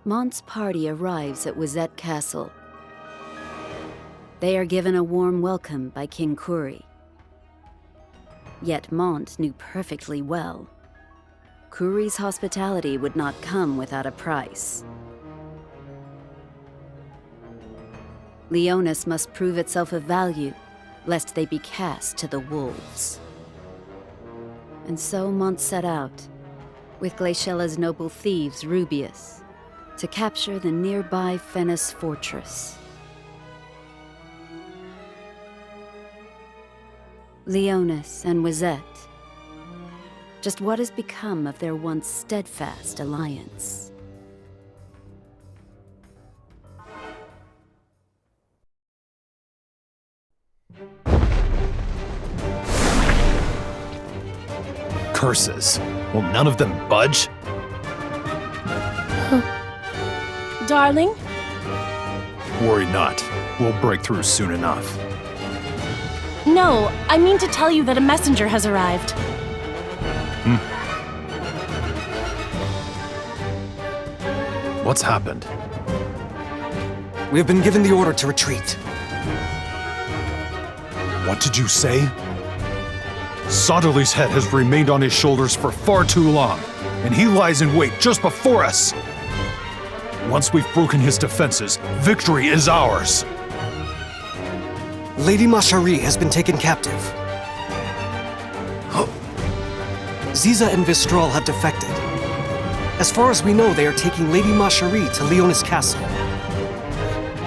Mont's party arrives at Wizette Castle. They are given a warm welcome by King Kuri. Yet Mont knew perfectly well Kuri's hospitality would not come without a price. Leonis must prove itself of value, lest they be cast to the wolves. And so Mont set out, with Glaciela's noble thieves Rubius, to capture the nearby Fennis fortress. Leonis and Wizette. Just what has become of their once steadfast alliance? Curses. Will none of them budge? Darling? Worry not. We'll break through soon enough. No, I mean to tell you that a messenger has arrived. What's happened? We have been given the order to retreat. What did you say? Soderly's head has remained on his shoulders for far too long, and he lies in wait just before us. Once we've broken his defenses, victory is ours. Lady Mashari has been taken captive. Ziza and Vistral have defected. As far as we know, they are taking Lady Mashari to Leonis Castle.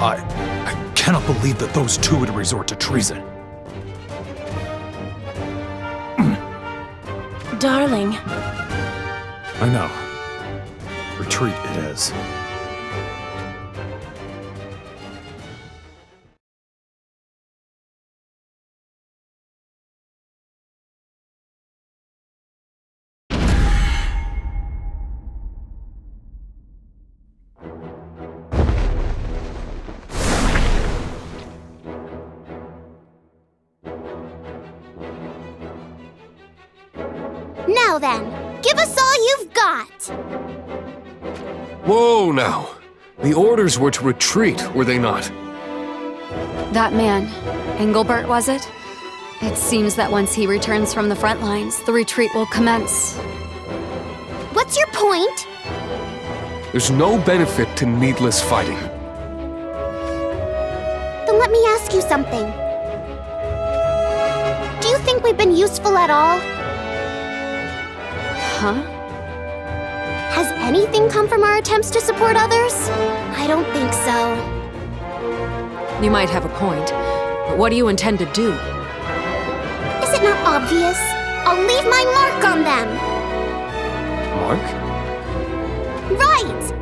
I cannot believe that those two would resort to treason. Darling. I know. Retreat it is. Now then, give us all you've got! Whoa now! The orders were to retreat, were they not? That man, Engelbert, was it? It seems that once he returns from the front lines, the retreat will commence. What's your point? There's no benefit to needless fighting. Then let me ask you something. Do you think we've been useful at all? Huh? Has anything come from our attempts to support others? I don't think so. You might have a point, but what do you intend to do? Is it not obvious? I'll leave my mark on them! Mark? Right!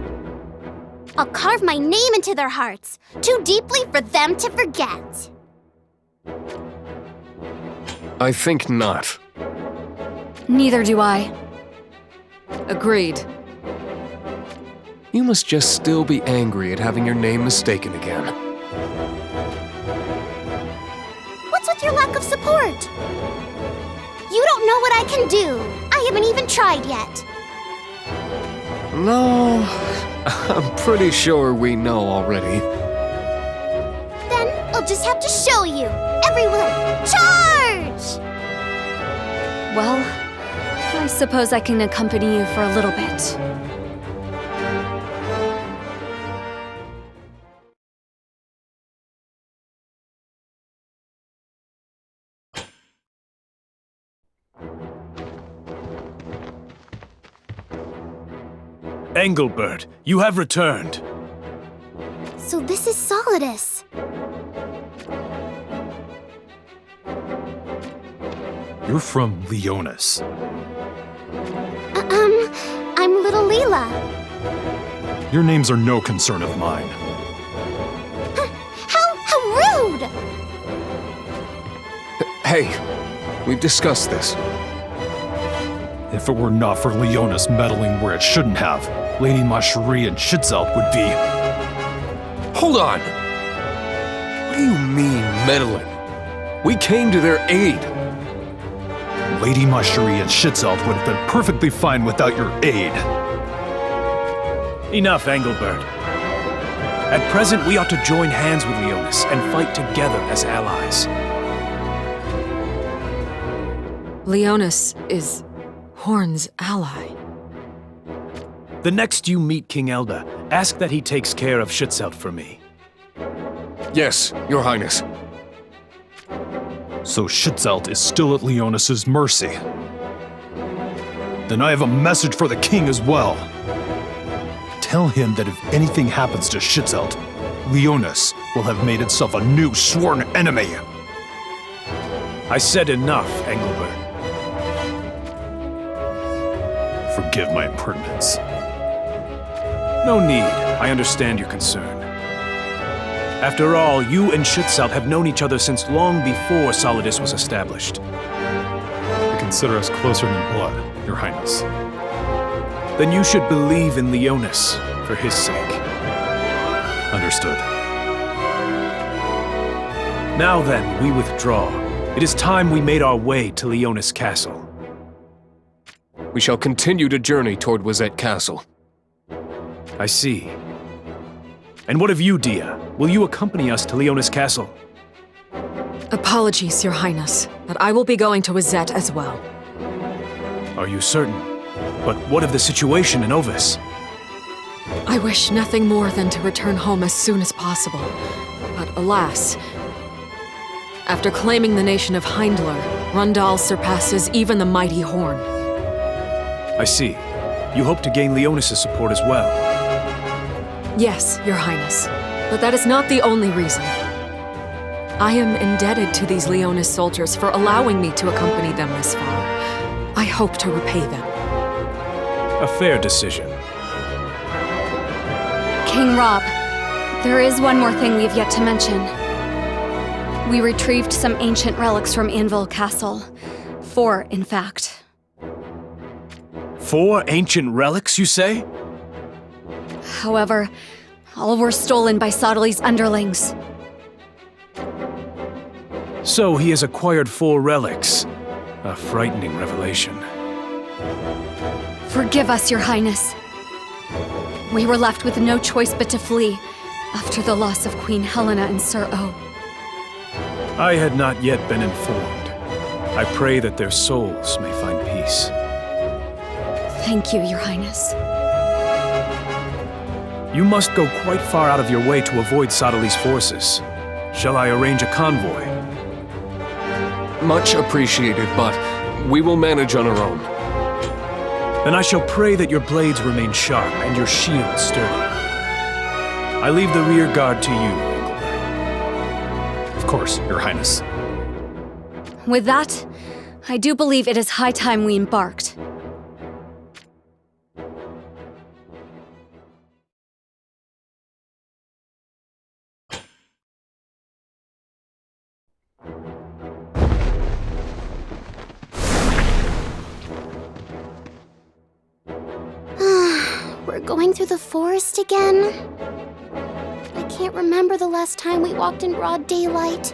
I'll carve my name into their hearts, too deeply for them to forget. I think not. Neither do I. Agreed. You must just still be angry at having your name mistaken again. What's with your lack of support? You don't know what I can do. I haven't even tried yet. No, I'm pretty sure we know already. Then I'll just have to show you. Everyone, charge! Well, I suppose I can accompany you for a little bit. Engelbert, you have returned. So this is Solidus. You're from Leonis. I'm little Leela. Your names are no concern of mine. How rude! Hey, we've discussed this. If it were not for Leonis meddling where it shouldn't have, Lady Mashari and Schitzelt would be... Hold on! What do you mean, meddling? We came to their aid. Lady Mashari and Schitzelt would have been perfectly fine without your aid. Enough, Engelbert. At present, we ought to join hands with Leonis and fight together as allies. Leonis is Horn's ally. The next you meet King Elda, ask that he takes care of Schutzelt for me. Yes, Your Highness. So Schutzelt is still at Leonis's mercy. Then I have a message for the king as well. Tell him that if anything happens to Schutzelt, Leonis will have made itself a new sworn enemy. I said enough, Engelbert. Forgive my impertinence. No need. I understand your concern. After all, you and Schutzelt have known each other since long before Solidus was established. I consider us closer than blood, Your Highness. Then you should believe in Leonis, for his sake. Understood. Now then, we withdraw. It is time we made our way to Leonis Castle. We shall continue to journey toward Wazette Castle. I see. And what of you, Dia? Will you accompany us to Leonis Castle? Apologies, Your Highness, but I will be going to Wazette as well. Are you certain? But what of the situation in Ovis? I wish nothing more than to return home as soon as possible. But alas, after claiming the nation of Heindler, Rundal surpasses even the mighty Horn. I see. You hope to gain Leonis' support as well. Yes, Your Highness. But that is not the only reason. I am indebted to these Leonis soldiers for allowing me to accompany them this far. I hope to repay them. A fair decision. King Rob, there is one more thing we've yet to mention. We retrieved some ancient relics from Anvil Castle. 4, in fact. 4 ancient relics, you say? However, all were stolen by Soderly's underlings. So he has acquired 4 relics. A frightening revelation. Forgive us, Your Highness. We were left with no choice but to flee after the loss of Queen Helena and Sir O. I had not yet been informed. I pray that their souls may find peace. Thank you, Your Highness. You must go quite far out of your way to avoid Soderly's forces. Shall I arrange a convoy? Much appreciated, but we will manage on our own. Then I shall pray that your blades remain sharp and your shield sturdy. I leave the rear guard to you, Engelbert. Of course, Your Highness. With that, I do believe it is high time we embarked. We're going through the forest again? I can't remember the last time we walked in broad daylight.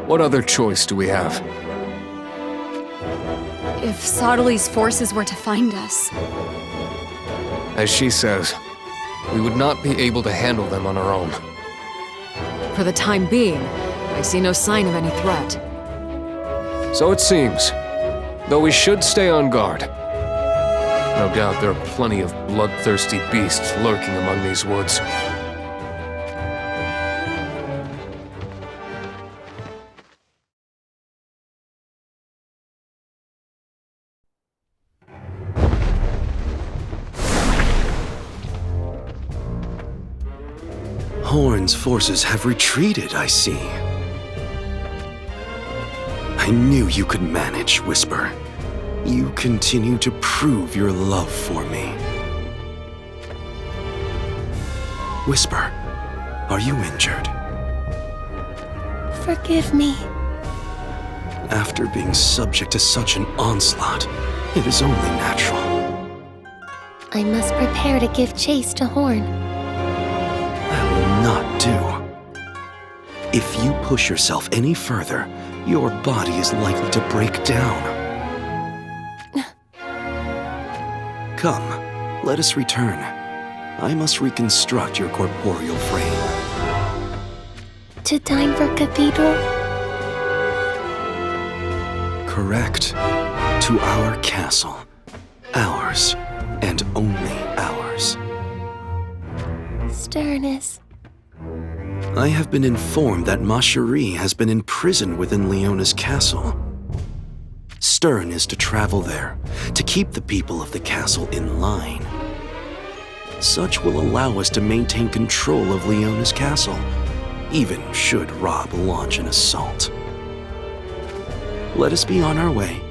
What other choice do we have? If Soderly's forces were to find us, As she says, we would not be able to handle them on our own. For the time being, I see no sign of any threat. So it seems, though we should stay on guard. No doubt there are plenty of bloodthirsty beasts lurking among these woods. Horn's forces have retreated, I see. I knew you could manage, Whisper. You continue to prove your love for me. Whisper, are you injured? Forgive me. After being subject to such an onslaught, it is only natural. I must prepare to give chase to Horn. That will not do. If you push yourself any further, your body is likely to break down. Come, Let us return. I must reconstruct your corporeal frame. To Dynevor Cathedral? Correct. To our castle. Ours. And only ours. Sternis. I have been informed that Ma Cherie has been imprisoned within Leona's castle. Stern is to travel there, to keep the people of the castle in line. Such will allow us to maintain control of Leona's castle, even should Rob launch an assault. Let us be on our way.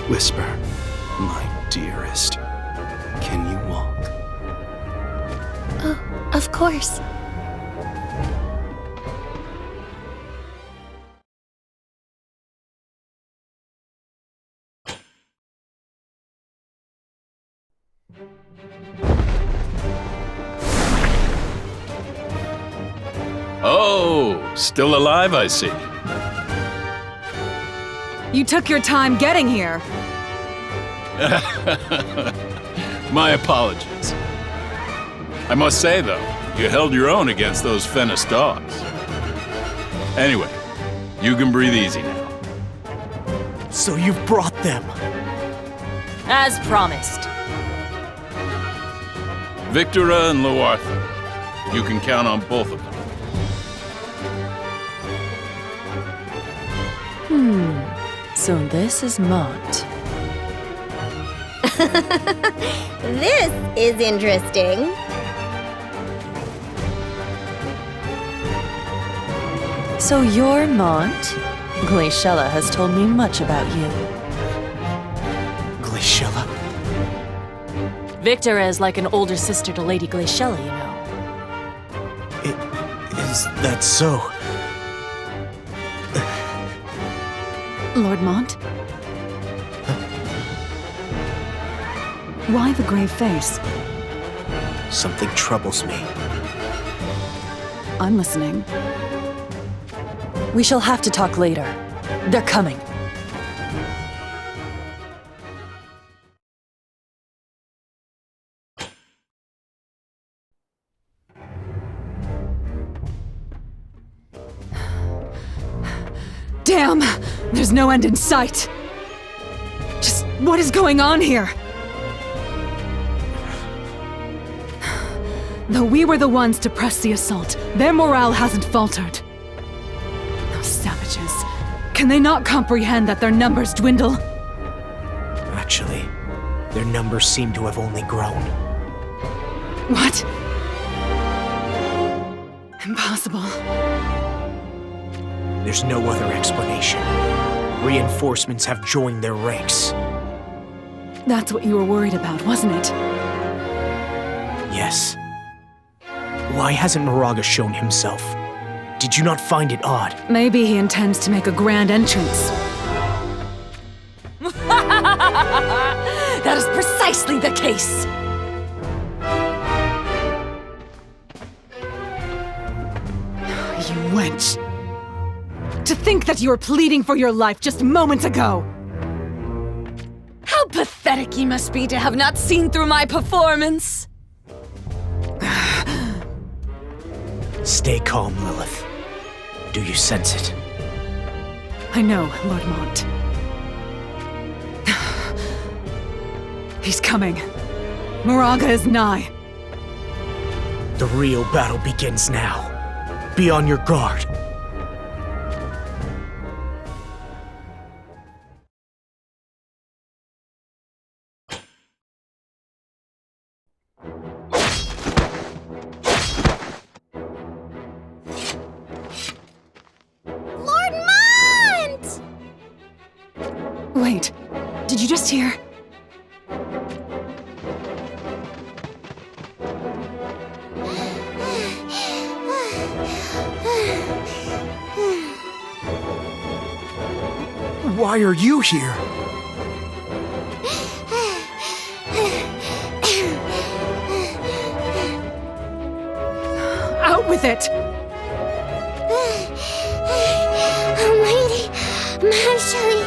Whisper, my dearest, can you walk? Oh, of course. Oh, still alive, I see. You took your time getting here. My apologies. I must say, though, you held your own against those Fennis dogs. Anyway, you can breathe easy now. So you've brought them. As promised. Victora and Loartha. You can count on both of them. So this is Mont. This is interesting. So you're Mont? Glaciella has told me much about you. Glaciella? Victora is like an older sister to Lady Glaciella, you know. Is that so? Lord Mont? Why the grave face? Something troubles me. I'm listening. We shall have to talk later. They're coming. Damn! There's no end in sight! Just what is going on here? Though we were the ones to press the assault, their morale hasn't faltered. Those savages. Can they not comprehend that their numbers dwindle? Actually, their numbers seem to have only grown. What? Impossible. There's no other explanation. Reinforcements have joined their ranks. That's what you were worried about, wasn't it? Yes. Why hasn't Moraga shown himself? Did you not find it odd? Maybe he intends to make a grand entrance. That is precisely the case! You wench! To think that you were pleading for your life just moments ago! How pathetic you must be to have not seen through my performance! Stay calm, Lilith. Do you sense it? I know, Lord Mont. He's coming. Moraga is nigh. The real battle begins now. Be on your guard. Lord Mont! Wait, did you just hear? Why are you here? Out with it! Lady Marjorie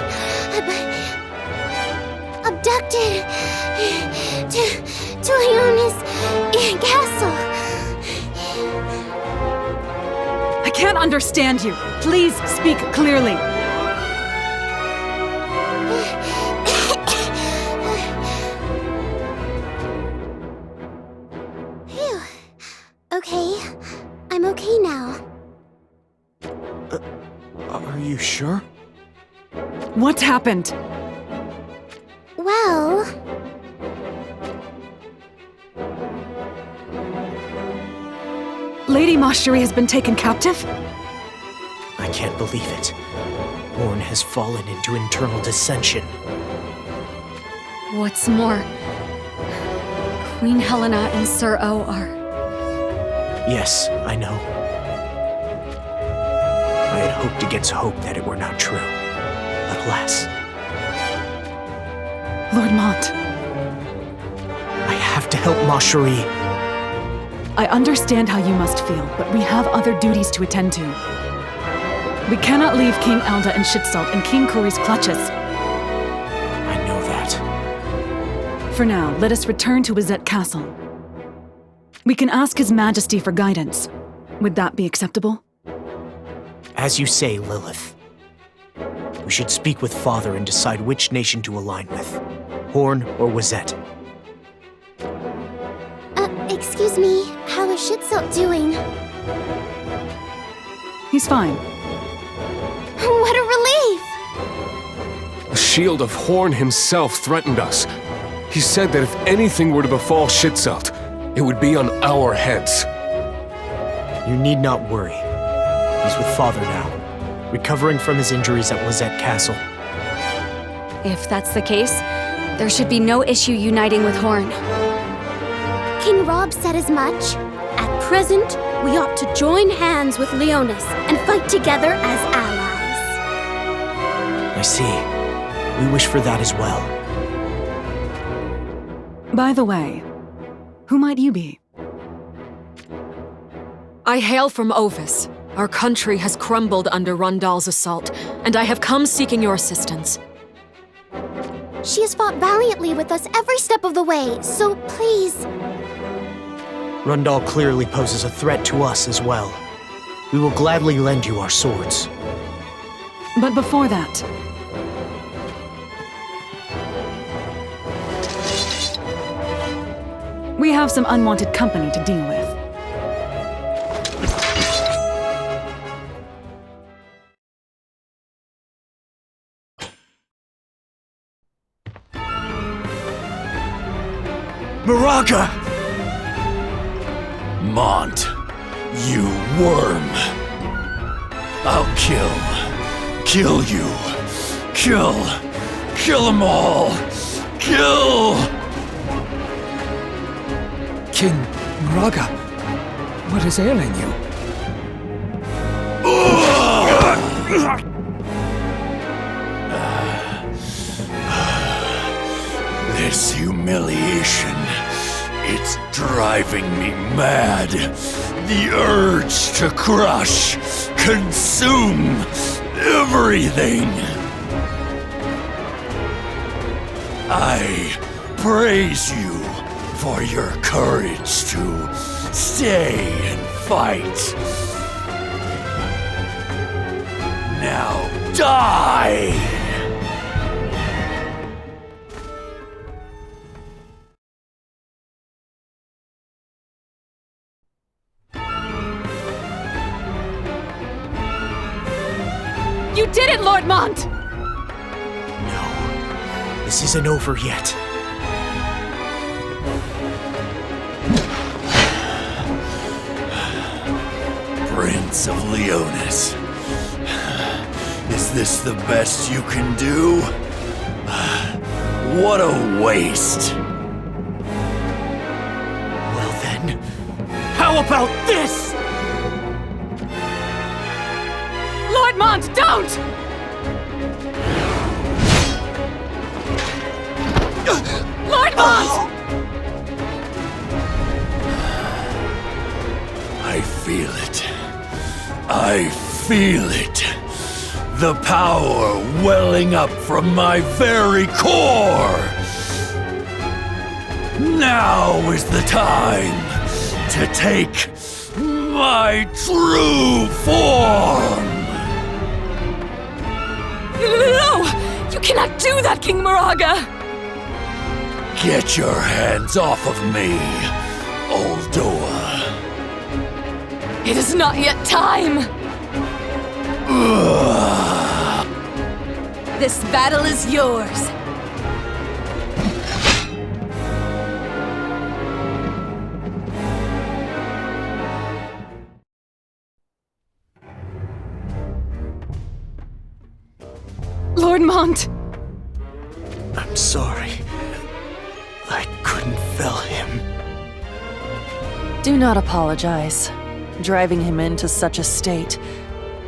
abducted understand you. Please speak clearly. Phew. Okay. I'm okay now. Are you sure? What happened? Well... Lady Mashari has been taken captive? I can't believe it. Horn has fallen into internal dissension. What's more, Queen Helena and Sir O are... Yes, I know. I had hoped against hope that it were not true. But alas, Lord Mont, I have to help Mashari. I understand how you must feel, but we have other duties to attend to. We cannot leave King Alda and Shitsalt in King Kuri's clutches. I know that. For now, let us return to Wizet Castle. We can ask His Majesty for guidance. Would that be acceptable? As you say, Lilith. We should speak with Father and decide which nation to align with. Horn or Wizet. Excuse me, how is Shitsalt doing? He's fine. What a relief! The shield of Horn himself threatened us. He said that if anything were to befall Shitsalt, it would be on our heads. You need not worry. He's with Father now, recovering from his injuries at Wizet Castle. If that's the case, there should be no issue uniting with Horn. King Rob said as much. At present, we ought to join hands with Leonis and fight together as allies. I see. We wish for that as well. By the way, who might you be? I hail from Ovis. Our country has crumbled under Rundal's assault, and I have come seeking your assistance. She has fought valiantly with us every step of the way, so please... Rundal clearly poses a threat to us as well. We will gladly lend you our swords. But before that... we have some unwanted company to deal with. Maraga! Mont, you worm. I'll kill you. Kill them all. Kill! King Maraga, what is ailing you? This humiliation, it's driving me mad. The urge to crush, consume everything. I praise you for your courage to stay and fight. Now die! You did it, Lord Mont! No, this isn't over yet. Prince of Leonis. Is this the best you can do? What a waste. Well then, how about this? Lord Mont, don't! Lord Mont! I feel it. I feel it. The power welling up from my very core. Now is the time to take my true form! No! You cannot do that, King Moraga! Get your hands off of me, Uldur. It is not yet time! This battle is yours. Lord Mont! I'm sorry. I couldn't fell him. Do not apologize. Driving him into such a state,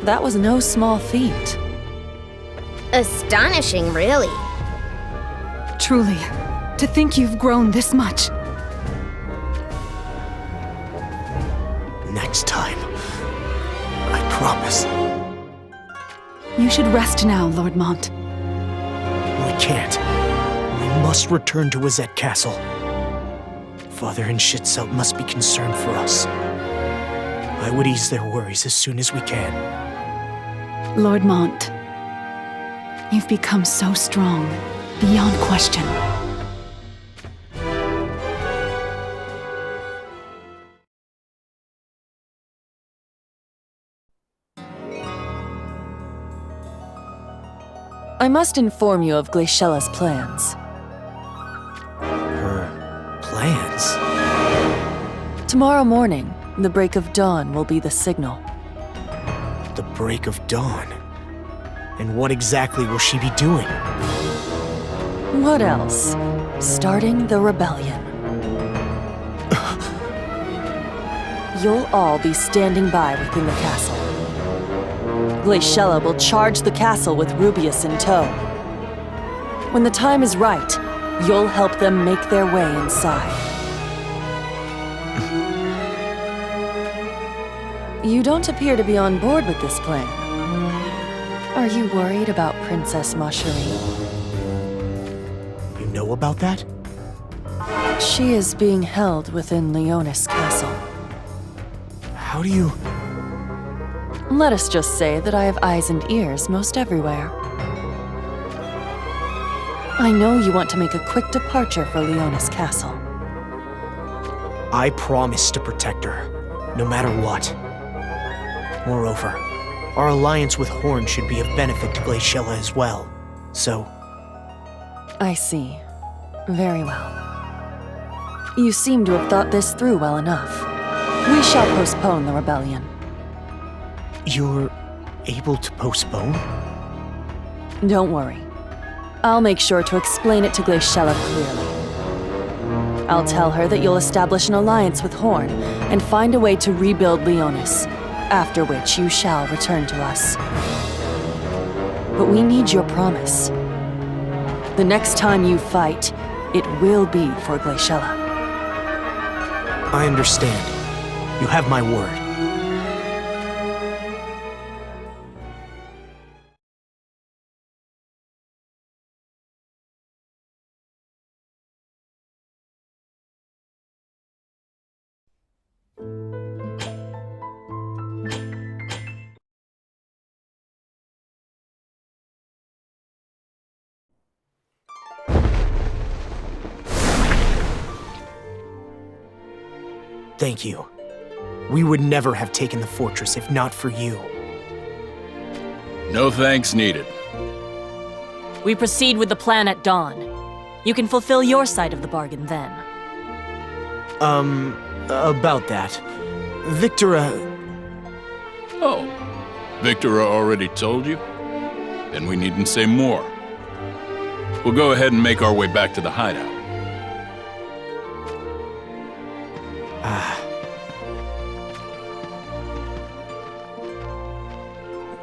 that was no small feat. Astonishing, really. Truly, to think you've grown this much. Next time. I promise. You should rest now, Lord Mont. We can't. We must return to Wazette Castle. Father and Shitzout must be concerned for us. I would ease their worries as soon as we can. Lord Mont, you've become so strong, beyond question. I must inform you of Glaciela's plans. Her plans? Tomorrow morning, the break of dawn will be the signal. The break of dawn? And what exactly will she be doing? What else? Starting the rebellion. You'll all be standing by within the castle. Glaciela will charge the castle with Rubius in tow. When the time is right, you'll help them make their way inside. You don't appear to be on board with this plan. Are you worried about Princess Macherie? You know about that? She is being held within Leonis Castle. How do you... Let us just say that I have eyes and ears most everywhere. I know you want to make a quick departure for Leonis Castle. I promise to protect her, no matter what. Moreover, our alliance with Horn should be of benefit to Glaciela as well, so... I see. Very well. You seem to have thought this through well enough. We shall postpone the rebellion. You're able to postpone? Don't worry. I'll make sure to explain it to Glaciela clearly. I'll tell her that you'll establish an alliance with Horn and find a way to rebuild Leonis, after which you shall return to us. But we need your promise. The next time you fight, it will be for Glaciela. I understand. You have my word. Thank you. We would never have taken the fortress if not for you. No thanks needed. We proceed with the plan at dawn. You can fulfill your side of the bargain then. About that. Victora... Oh, Victora already told you? Then we needn't say more. We'll go ahead and make our way back to the hideout.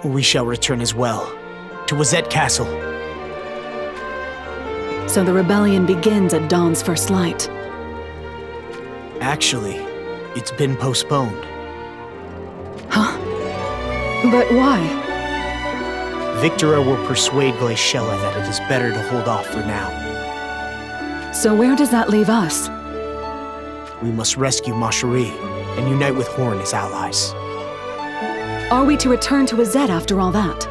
We shall return as well, to Wazette Castle. So the rebellion begins at dawn's first light. Actually, it's been postponed. Huh? But why? Victora will persuade Glaciela that it is better to hold off for now. So where does that leave us? We must rescue Macherie and unite with Horn as allies. Are we to return to Azet after all that?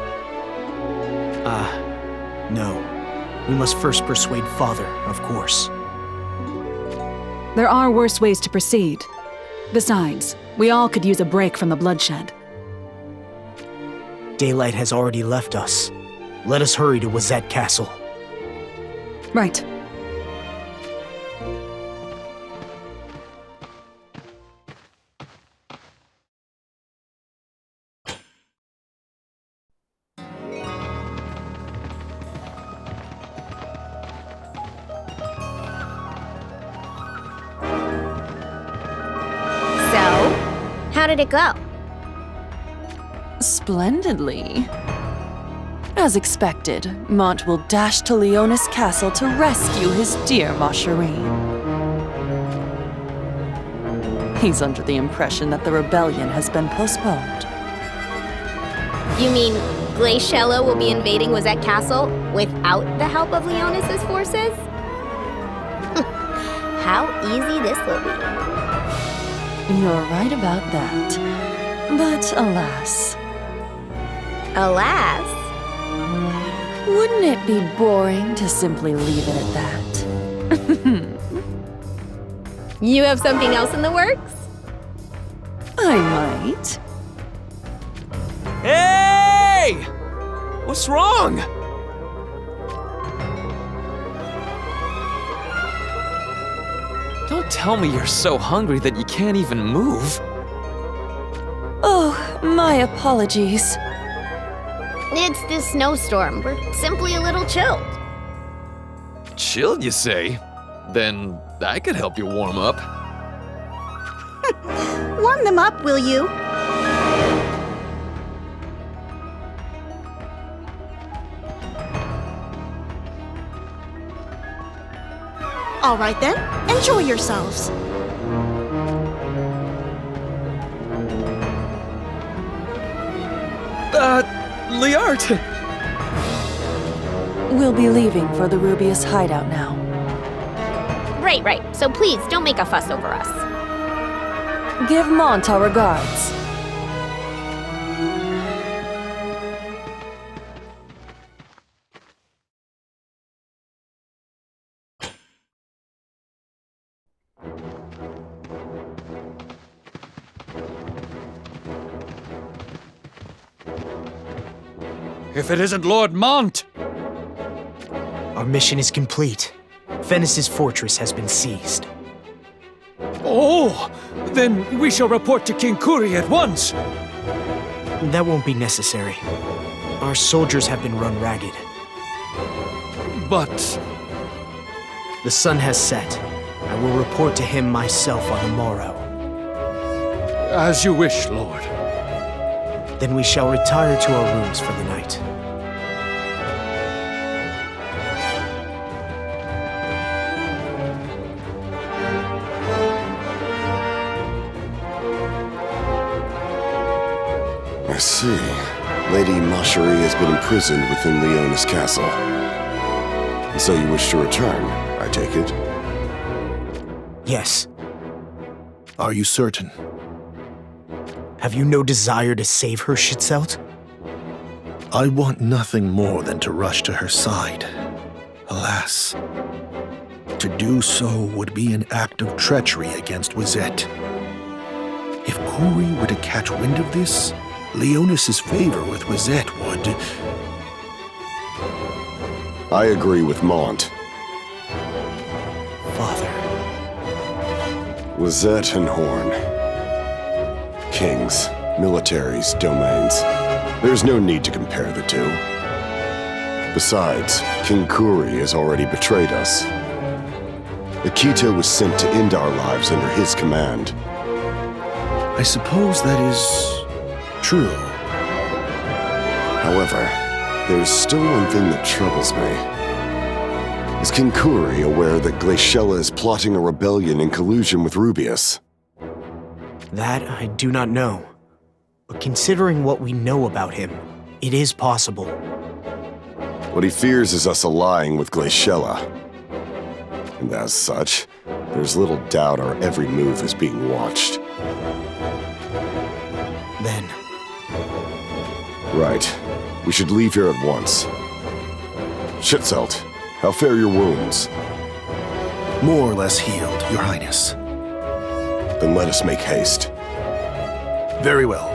No. We must first persuade Father, of course. There are worse ways to proceed. Besides, we all could use a break from the bloodshed. Daylight has already left us. Let us hurry to Wazet Castle. Right. How did it go? Splendidly. As expected, Mont will dash to Leonis Castle to rescue his dear Mashireen. He's under the impression that the rebellion has been postponed. You mean Glaciella will be invading Wazet Castle without the help of Leonis' forces? How easy this will be. You're right about that. But alas. Alas? Wouldn't it be boring to simply leave it at that? You have something else in the works? I might. Hey! What's wrong? Don't tell me you're so hungry that you can't even move. Oh, my apologies. It's this snowstorm. We're simply a little chilled. Chilled, you say? Then I could help you warm up. Warm them up, will you? All right then, enjoy yourselves. Liart! We'll be leaving for the Rubius hideout now. Right. So please, don't make a fuss over us. Give Mont our regards. If it isn't Lord Mont! Our mission is complete. Venice's fortress has been seized. Oh! Then we shall report to King Kuri at once! That won't be necessary. Our soldiers have been run ragged. But... The sun has set. I will report to him myself on the morrow. As you wish, Lord. Then we shall retire to our rooms for the night. I see. Lady Mashari has been imprisoned within Leonis Castle. And so you wish to return, I take it? Yes. Are you certain? Have you no desire to save her, Shitselt? I want nothing more than to rush to her side. Alas, to do so would be an act of treachery against Wazet. If Kuri were to catch wind of this, Leonis' favor with Wazet would... I agree with Mont. Father. Wazet and Horn. Kings, militaries, domains. There's no need to compare the two. Besides, King Kuri has already betrayed us. Akito was sent to end our lives under his command. I suppose that is... true. However, there is still one thing that troubles me. Is King Kuri aware that Glaciella is plotting a rebellion in collusion with Rubius? That I do not know. But considering what we know about him, it is possible. What he fears is us allying with Glaciella. And as such, there's little doubt our every move is being watched. We should leave here at once. Schützelt, how fare your wounds? More or less healed, Your Highness. Then let us make haste. Very well.